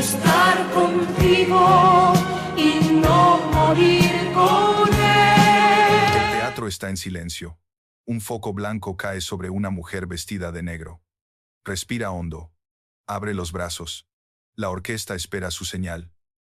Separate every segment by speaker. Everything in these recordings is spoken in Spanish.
Speaker 1: estar contigo y no morir con él.
Speaker 2: El teatro está en silencio. Un foco blanco cae sobre una mujer vestida de negro. Respira hondo. Abre los brazos. La orquesta espera su señal.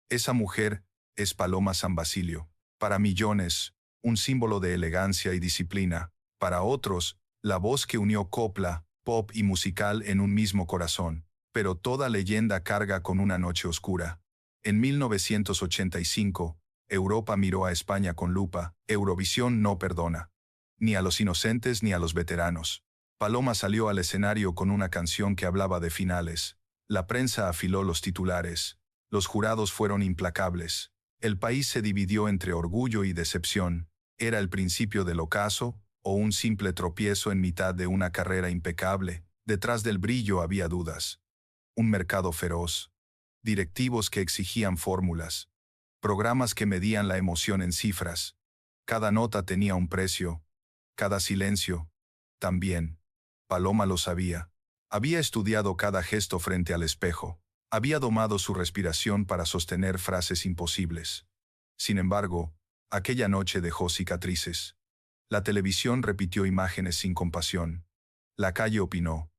Speaker 2: Esa mujer es Paloma San Basilio. Para millones, un símbolo de elegancia y disciplina. Para otros, la voz que unió copla, pop y musical en un mismo corazón. Pero toda leyenda carga con una noche oscura. En 1985, Europa miró a España con lupa. Eurovisión no perdona. Ni a los inocentes ni a los veteranos. Paloma salió al escenario con una canción que hablaba de finales. La prensa afiló los titulares. Los jurados fueron implacables. El país se dividió entre orgullo y decepción. ¿Era el principio del ocaso o un simple tropiezo en mitad de una carrera impecable? Detrás del brillo había dudas. Un mercado feroz. Directivos que exigían fórmulas. Programas que medían la emoción en cifras. Cada nota tenía un precio. Cada silencio. También. Paloma lo sabía. Había estudiado cada gesto frente al espejo. Había domado su respiración para sostener frases imposibles. Sin embargo, aquella noche dejó cicatrices. La televisión repitió imágenes sin compasión. La calle opinó.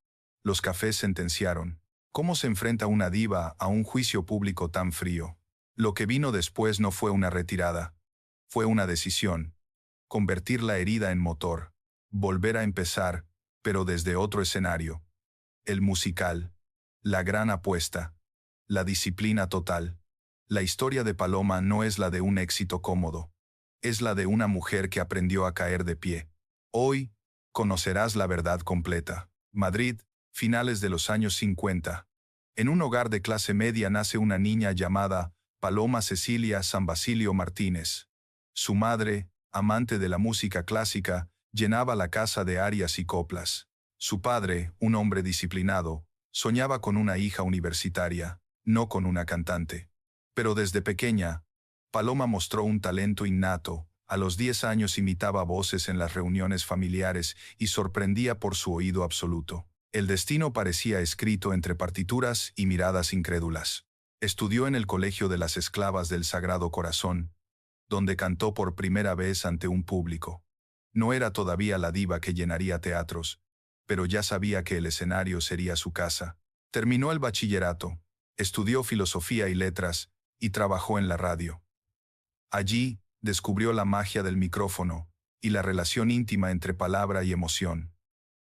Speaker 2: Los cafés sentenciaron. ¿Cómo se enfrenta una diva a un juicio público tan frío? Lo que vino después no fue una retirada. Fue una decisión. Convertir la herida en motor. Volver a empezar, pero desde otro escenario. El musical. La gran apuesta. La disciplina total. La historia de Paloma no es la de un éxito cómodo. Es la de una mujer que aprendió a caer de pie. Hoy, conocerás la verdad completa. Madrid, finales de los años 50. En un hogar de clase media nace una niña llamada Paloma Cecilia San Basilio Martínez. Su madre, amante de la música clásica, llenaba la casa de arias y coplas. Su padre, un hombre disciplinado, soñaba con una hija universitaria, no con una cantante. Pero desde pequeña, Paloma mostró un talento innato. A los 10 años imitaba voces en las reuniones familiares y sorprendía por su oído absoluto. El destino parecía escrito entre partituras y miradas incrédulas. Estudió en el Colegio de las Esclavas del Sagrado Corazón, donde cantó por primera vez ante un público. No era todavía la diva que llenaría teatros, pero ya sabía que el escenario sería su casa. Terminó el bachillerato, estudió filosofía y letras, y trabajó en la radio. Allí, descubrió la magia del micrófono, y la relación íntima entre palabra y emoción.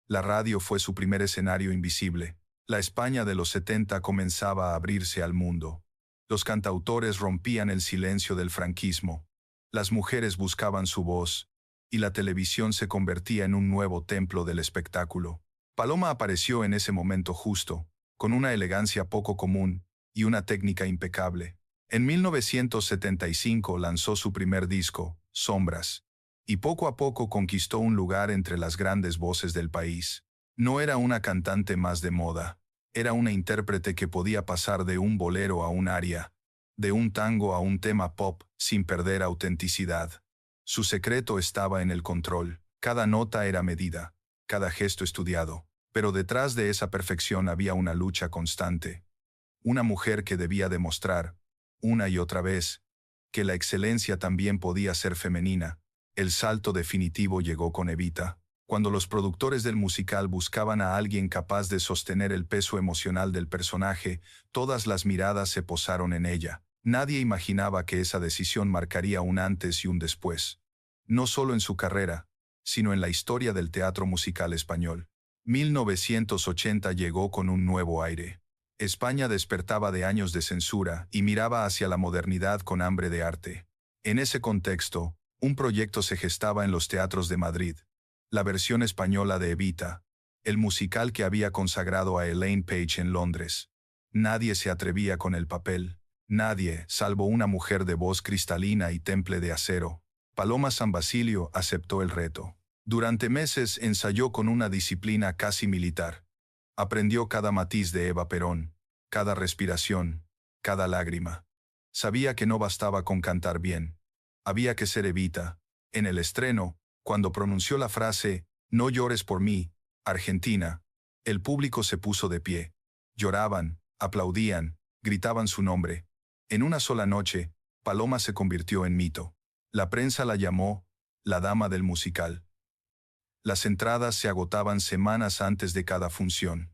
Speaker 2: La radio fue su primer escenario invisible. La España de los 70 comenzaba a abrirse al mundo. Los cantautores rompían el silencio del franquismo. Las mujeres buscaban su voz, y la televisión se convertía en un nuevo templo del espectáculo. Paloma apareció en ese momento justo, con una elegancia poco común y una técnica impecable. En 1975 lanzó su primer disco, Sombras, y poco a poco conquistó un lugar entre las grandes voces del país. No era una cantante más de moda, era una intérprete que podía pasar de un bolero a un aria, de un tango a un tema pop, sin perder autenticidad. Su secreto estaba en el control. Cada nota era medida, cada gesto estudiado, pero detrás de esa perfección había una lucha constante. Una mujer que debía demostrar, una y otra vez, que la excelencia también podía ser femenina. El salto definitivo llegó con Evita, cuando los productores del musical buscaban a alguien capaz de sostener el peso emocional del personaje. Todas las miradas se posaron en ella. Nadie imaginaba que esa decisión marcaría un antes y un después. No solo en su carrera, sino en la historia del teatro musical español. 1980 llegó con un nuevo aire. España despertaba de años de censura y miraba hacia la modernidad con hambre de arte. En ese contexto, un proyecto se gestaba en los teatros de Madrid. La versión española de Evita, el musical que había consagrado a Elaine Paige en Londres. Nadie se atrevía con el papel. Nadie, salvo una mujer de voz cristalina y temple de acero. Paloma San Basilio aceptó el reto. Durante meses ensayó con una disciplina casi militar. Aprendió cada matiz de Eva Perón, cada respiración, cada lágrima. Sabía que no bastaba con cantar bien. Había que ser Evita. En el estreno, cuando pronunció la frase, «No llores por mí, Argentina», el público se puso de pie. Lloraban, aplaudían, gritaban su nombre. En una sola noche, Paloma se convirtió en mito. La prensa la llamó la dama del musical. Las entradas se agotaban semanas antes de cada función.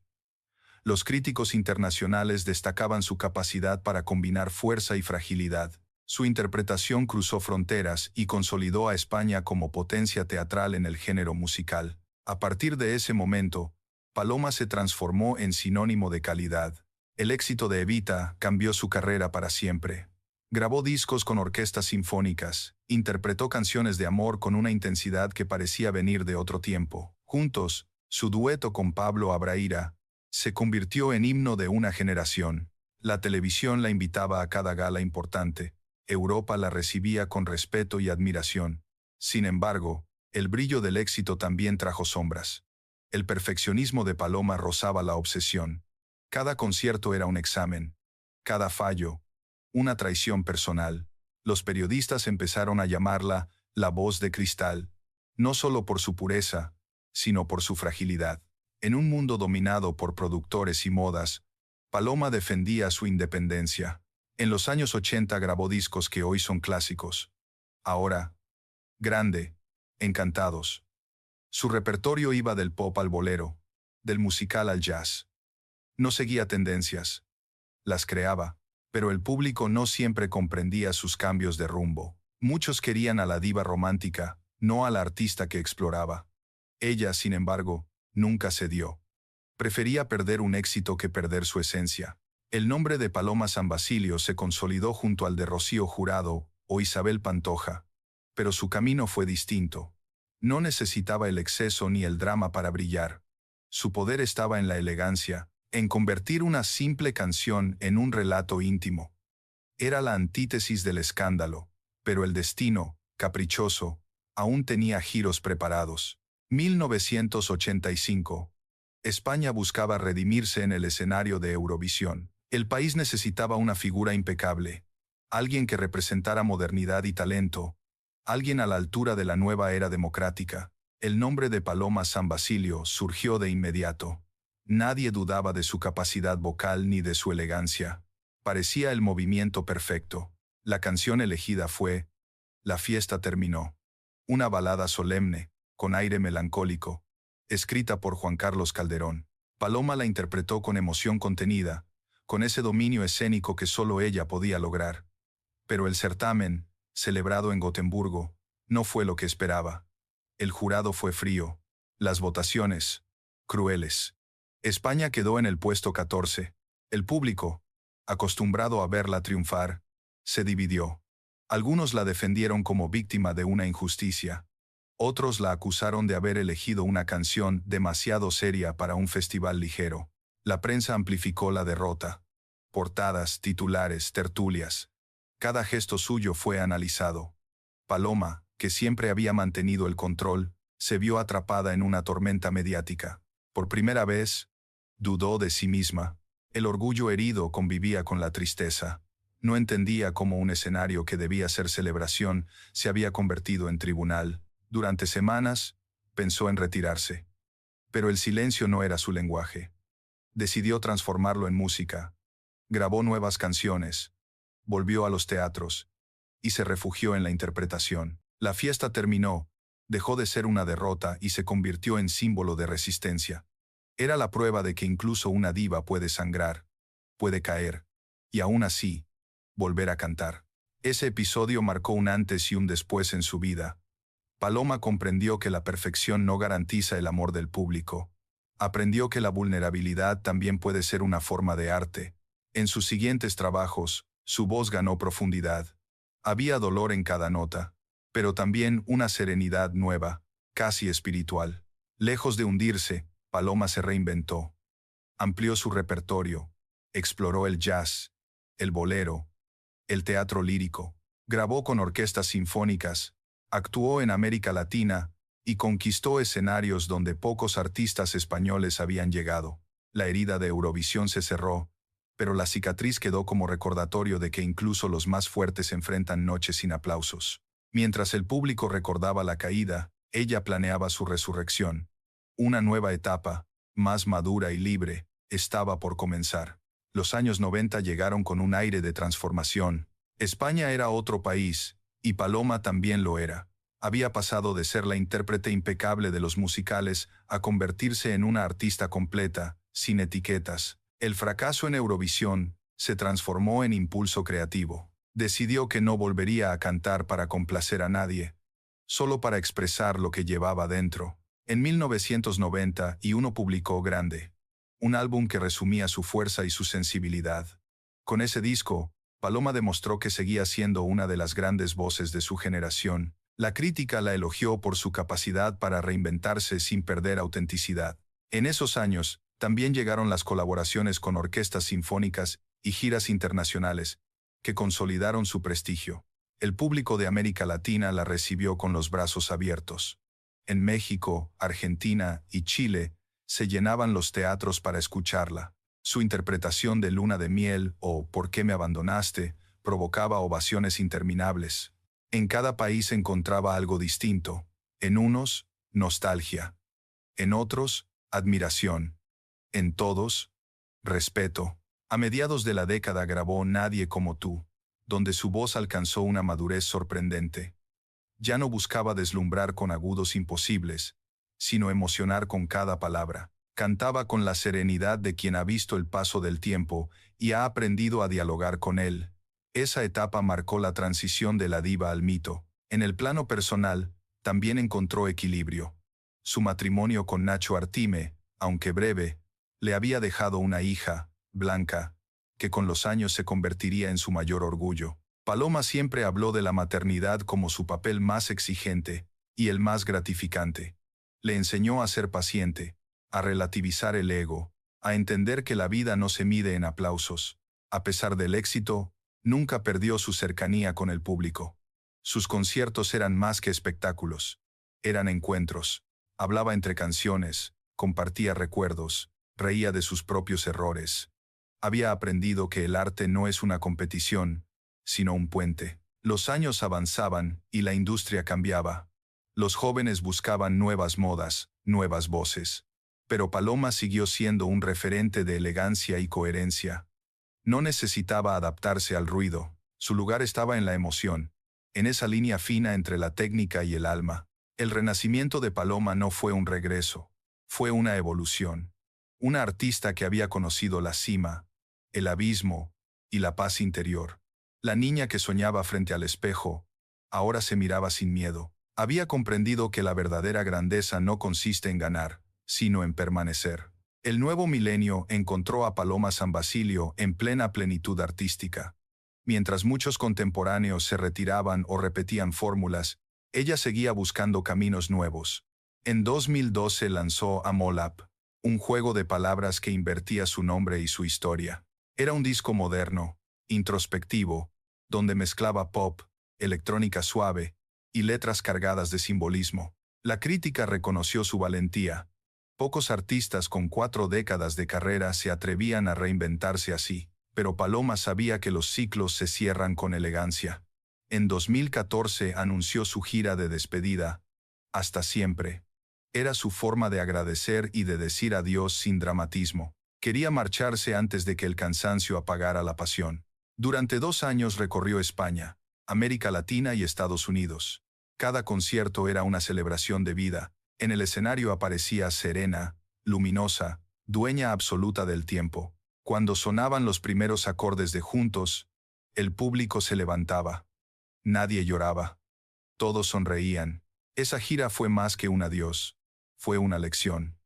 Speaker 2: Los críticos internacionales destacaban su capacidad para combinar fuerza y fragilidad. Su interpretación cruzó fronteras y consolidó a España como potencia teatral en el género musical. A partir de ese momento, Paloma se transformó en sinónimo de calidad. El éxito de Evita cambió su carrera para siempre. Grabó discos con orquestas sinfónicas, interpretó canciones de amor con una intensidad que parecía venir de otro tiempo. Juntos, su dueto con Pablo Abraira se convirtió en himno de una generación. La televisión la invitaba a cada gala importante. Europa la recibía con respeto y admiración. Sin embargo, el brillo del éxito también trajo sombras. El perfeccionismo de Paloma rozaba la obsesión. Cada concierto era un examen. Cada fallo, una traición personal. Los periodistas empezaron a llamarla la voz de cristal, no solo por su pureza, sino por su fragilidad. En un mundo dominado por productores y modas, Paloma defendía su independencia. En los años 80 grabó discos que hoy son clásicos. Ahora, grande, Encantados. Su repertorio iba del pop al bolero, del musical al jazz. No seguía tendencias. Las creaba, pero el público no siempre comprendía sus cambios de rumbo. Muchos querían a la diva romántica, no a la artista que exploraba. Ella, sin embargo, nunca cedió. Prefería perder un éxito que perder su esencia. El nombre de Paloma San Basilio se consolidó junto al de Rocío Jurado o Isabel Pantoja, pero su camino fue distinto. No necesitaba el exceso ni el drama para brillar. Su poder estaba en la elegancia, en convertir una simple canción en un relato íntimo. Era la antítesis del escándalo, pero el destino, caprichoso, aún tenía giros preparados. 1985. España buscaba redimirse en el escenario de Eurovisión. El país necesitaba una figura impecable, alguien que representara modernidad y talento, alguien a la altura de la nueva era democrática. El nombre de Paloma San Basilio surgió de inmediato. Nadie dudaba de su capacidad vocal ni de su elegancia. Parecía el movimiento perfecto. La canción elegida fue La fiesta terminó. Una balada solemne, con aire melancólico, escrita por Juan Carlos Calderón. Paloma la interpretó con emoción contenida, con ese dominio escénico que solo ella podía lograr. Pero el certamen, celebrado en Gotemburgo, no fue lo que esperaba. El jurado fue frío. Las votaciones, crueles. España quedó en el puesto 14. El público, acostumbrado a verla triunfar, se dividió. Algunos la defendieron como víctima de una injusticia. Otros la acusaron de haber elegido una canción demasiado seria para un festival ligero. La prensa amplificó la derrota. Portadas, titulares, tertulias. Cada gesto suyo fue analizado. Paloma, que siempre había mantenido el control, se vio atrapada en una tormenta mediática. Por primera vez, dudó de sí misma. El orgullo herido convivía con la tristeza. No entendía cómo un escenario que debía ser celebración se había convertido en tribunal. Durante semanas, pensó en retirarse. Pero el silencio no era su lenguaje. Decidió transformarlo en música. Grabó nuevas canciones. Volvió a los teatros. Y se refugió en la interpretación. La fiesta terminó. Dejó de ser una derrota y se convirtió en símbolo de resistencia. Era la prueba de que incluso una diva puede sangrar, puede caer, y aún así, volver a cantar. Ese episodio marcó un antes y un después en su vida. Paloma comprendió que la perfección no garantiza el amor del público. Aprendió que la vulnerabilidad también puede ser una forma de arte. En sus siguientes trabajos, su voz ganó profundidad. Había dolor en cada nota, pero también una serenidad nueva, casi espiritual. Lejos de hundirse, Paloma se reinventó. Amplió su repertorio. Exploró el jazz, el bolero, el teatro lírico. Grabó con orquestas sinfónicas. Actuó en América Latina y conquistó escenarios donde pocos artistas españoles habían llegado. La herida de Eurovisión se cerró, pero la cicatriz quedó como recordatorio de que incluso los más fuertes enfrentan noches sin aplausos. Mientras el público recordaba la caída, ella planeaba su resurrección. Una nueva etapa, más madura y libre, estaba por comenzar. Los años 90 llegaron con un aire de transformación. España era otro país, y Paloma también lo era. Había pasado de ser la intérprete impecable de los musicales a convertirse en una artista completa, sin etiquetas. El fracaso en Eurovisión se transformó en impulso creativo. Decidió que no volvería a cantar para complacer a nadie, solo para expresar lo que llevaba dentro. En 1991 publicó Grande, un álbum que resumía su fuerza y su sensibilidad. Con ese disco, Paloma demostró que seguía siendo una de las grandes voces de su generación. La crítica la elogió por su capacidad para reinventarse sin perder autenticidad. En esos años, también llegaron las colaboraciones con orquestas sinfónicas y giras internacionales, que consolidaron su prestigio. El público de América Latina la recibió con los brazos abiertos. En México, Argentina y Chile, se llenaban los teatros para escucharla. Su interpretación de Luna de Miel o ¿Por qué me abandonaste? Provocaba ovaciones interminables. En cada país encontraba algo distinto. En unos, nostalgia. En otros, admiración. En todos, respeto. A mediados de la década grabó Nadie como tú, donde su voz alcanzó una madurez sorprendente. Ya no buscaba deslumbrar con agudos imposibles, sino emocionar con cada palabra. Cantaba con la serenidad de quien ha visto el paso del tiempo y ha aprendido a dialogar con él. Esa etapa marcó la transición de la diva al mito. En el plano personal, también encontró equilibrio. Su matrimonio con Nacho Artime, aunque breve, le había dejado una hija, Blanca, que con los años se convertiría en su mayor orgullo. Paloma siempre habló de la maternidad como su papel más exigente y el más gratificante. Le enseñó a ser paciente, a relativizar el ego, a entender que la vida no se mide en aplausos. A pesar del éxito, nunca perdió su cercanía con el público. Sus conciertos eran más que espectáculos. Eran encuentros. Hablaba entre canciones, compartía recuerdos, reía de sus propios errores. Había aprendido que el arte no es una competición, sino un puente. Los años avanzaban y la industria cambiaba. Los jóvenes buscaban nuevas modas, nuevas voces. Pero Paloma siguió siendo un referente de elegancia y coherencia. No necesitaba adaptarse al ruido. Su lugar estaba en la emoción, en esa línea fina entre la técnica y el alma. El renacimiento de Paloma no fue un regreso, fue una evolución. Una artista que había conocido la cima, el abismo y la paz interior. La niña que soñaba frente al espejo, ahora se miraba sin miedo. Había comprendido que la verdadera grandeza no consiste en ganar, sino en permanecer. El nuevo milenio encontró a Paloma San Basilio en plena plenitud artística. Mientras muchos contemporáneos se retiraban o repetían fórmulas, ella seguía buscando caminos nuevos. En 2012 lanzó Amolap, un juego de palabras que invertía su nombre y su historia. Era un disco moderno, introspectivo, donde mezclaba pop, electrónica suave y letras cargadas de simbolismo. La crítica reconoció su valentía. Pocos artistas con 4 décadas de carrera se atrevían a reinventarse así, pero Paloma sabía que los ciclos se cierran con elegancia. En 2014 anunció su gira de despedida, Hasta siempre. Era su forma de agradecer y de decir adiós sin dramatismo. Quería marcharse antes de que el cansancio apagara la pasión. Durante 2 años recorrió España, América Latina y Estados Unidos. Cada concierto era una celebración de vida. En el escenario aparecía serena, luminosa, dueña absoluta del tiempo. Cuando sonaban los primeros acordes de Juntos, el público se levantaba. Nadie lloraba. Todos sonreían. Esa gira fue más que un adiós. Fue una lección.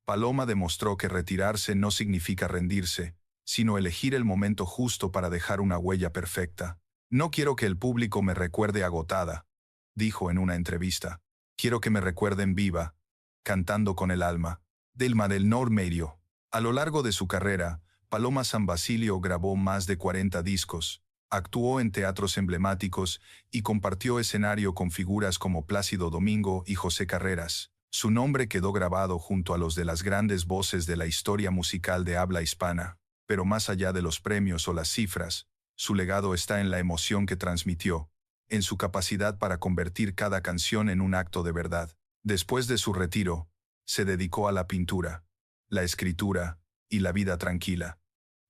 Speaker 2: Paloma demostró que retirarse no significa rendirse, sino elegir el momento justo para dejar una huella perfecta. No quiero que el público me recuerde agotada, dijo en una entrevista. Quiero que me recuerden viva, cantando con el alma. Delma del Nor Medio. A lo largo de su carrera, Paloma San Basilio grabó más de 40 discos, actuó en teatros emblemáticos y compartió escenario con figuras como Plácido Domingo y José Carreras. Su nombre quedó grabado junto a los de las grandes voces de la historia musical de habla hispana. Pero más allá de los premios o las cifras, su legado está en la emoción que transmitió, en su capacidad para convertir cada canción en un acto de verdad. Después de su retiro, se dedicó a la pintura, la escritura y la vida tranquila.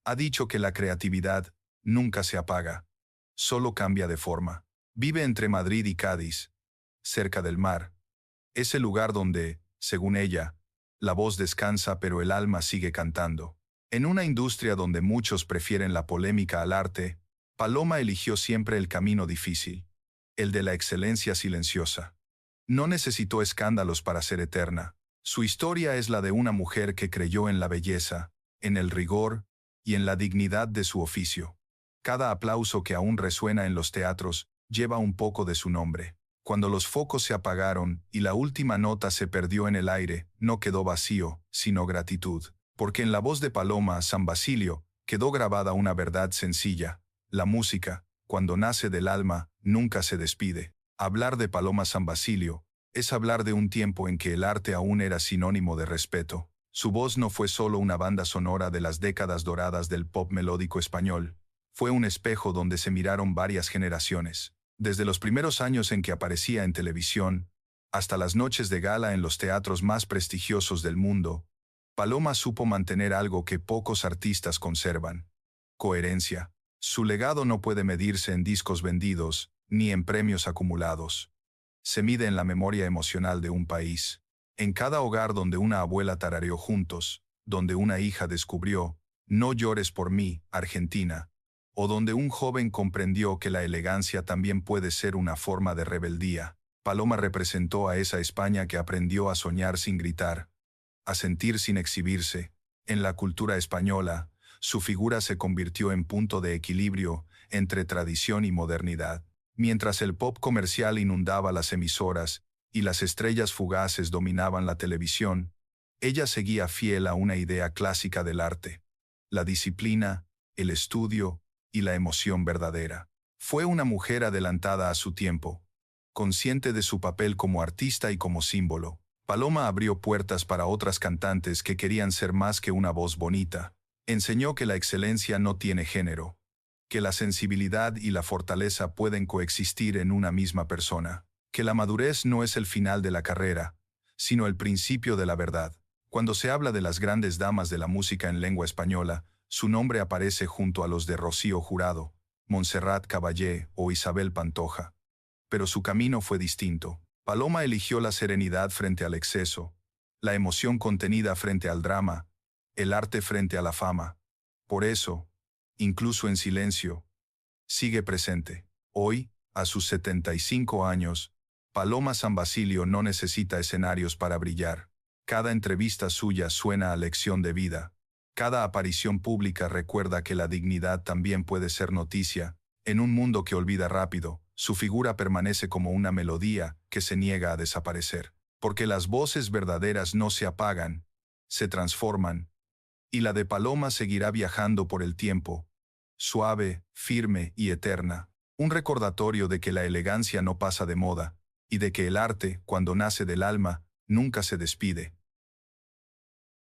Speaker 2: Ha dicho que la creatividad nunca se apaga, solo cambia de forma. Vive entre Madrid y Cádiz, cerca del mar. Es el lugar donde, según ella, la voz descansa pero el alma sigue cantando. En una industria donde muchos prefieren la polémica al arte, Paloma eligió siempre el camino difícil, el de la excelencia silenciosa. No necesitó escándalos para ser eterna. Su historia es la de una mujer que creyó en la belleza, en el rigor y en la dignidad de su oficio. Cada aplauso que aún resuena en los teatros lleva un poco de su nombre. Cuando los focos se apagaron y la última nota se perdió en el aire, no quedó vacío, sino gratitud. Porque en la voz de Paloma San Basilio quedó grabada una verdad sencilla. La música, cuando nace del alma, nunca se despide. Hablar de Paloma San Basilio es hablar de un tiempo en que el arte aún era sinónimo de respeto. Su voz no fue solo una banda sonora de las décadas doradas del pop melódico español. Fue un espejo donde se miraron varias generaciones. Desde los primeros años en que aparecía en televisión, hasta las noches de gala en los teatros más prestigiosos del mundo, Paloma supo mantener algo que pocos artistas conservan: coherencia. Su legado no puede medirse en discos vendidos, ni en premios acumulados. Se mide en la memoria emocional de un país. En cada hogar donde una abuela tarareó juntos, donde una hija descubrió "No llores por mí, Argentina", o donde un joven comprendió que la elegancia también puede ser una forma de rebeldía, Paloma representó a esa España que aprendió a soñar sin gritar, a sentir sin exhibirse. En la cultura española, su figura se convirtió en punto de equilibrio entre tradición y modernidad. Mientras el pop comercial inundaba las emisoras y las estrellas fugaces dominaban la televisión, ella seguía fiel a una idea clásica del arte: la disciplina, el estudio y la emoción verdadera. Fue una mujer adelantada a su tiempo, consciente de su papel como artista y como símbolo. Paloma abrió puertas para otras cantantes que querían ser más que una voz bonita. Enseñó que la excelencia no tiene género, que la sensibilidad y la fortaleza pueden coexistir en una misma persona, que la madurez no es el final de la carrera, sino el principio de la verdad. Cuando se habla de las grandes damas de la música en lengua española, su nombre aparece junto a los de Rocío Jurado, Montserrat Caballé o Isabel Pantoja. Pero su camino fue distinto. Paloma eligió la serenidad frente al exceso, la emoción contenida frente al drama, el arte frente a la fama. Por eso, incluso en silencio, sigue presente. Hoy, a sus 75 años, Paloma San Basilio no necesita escenarios para brillar. Cada entrevista suya suena a lección de vida. Cada aparición pública recuerda que la dignidad también puede ser noticia. En un mundo que olvida rápido, su figura permanece como una melodía que se niega a desaparecer. Porque las voces verdaderas no se apagan, se transforman. Y la de Paloma seguirá viajando por el tiempo, suave, firme y eterna. Un recordatorio de que la elegancia no pasa de moda, y de que el arte, cuando nace del alma, nunca se despide.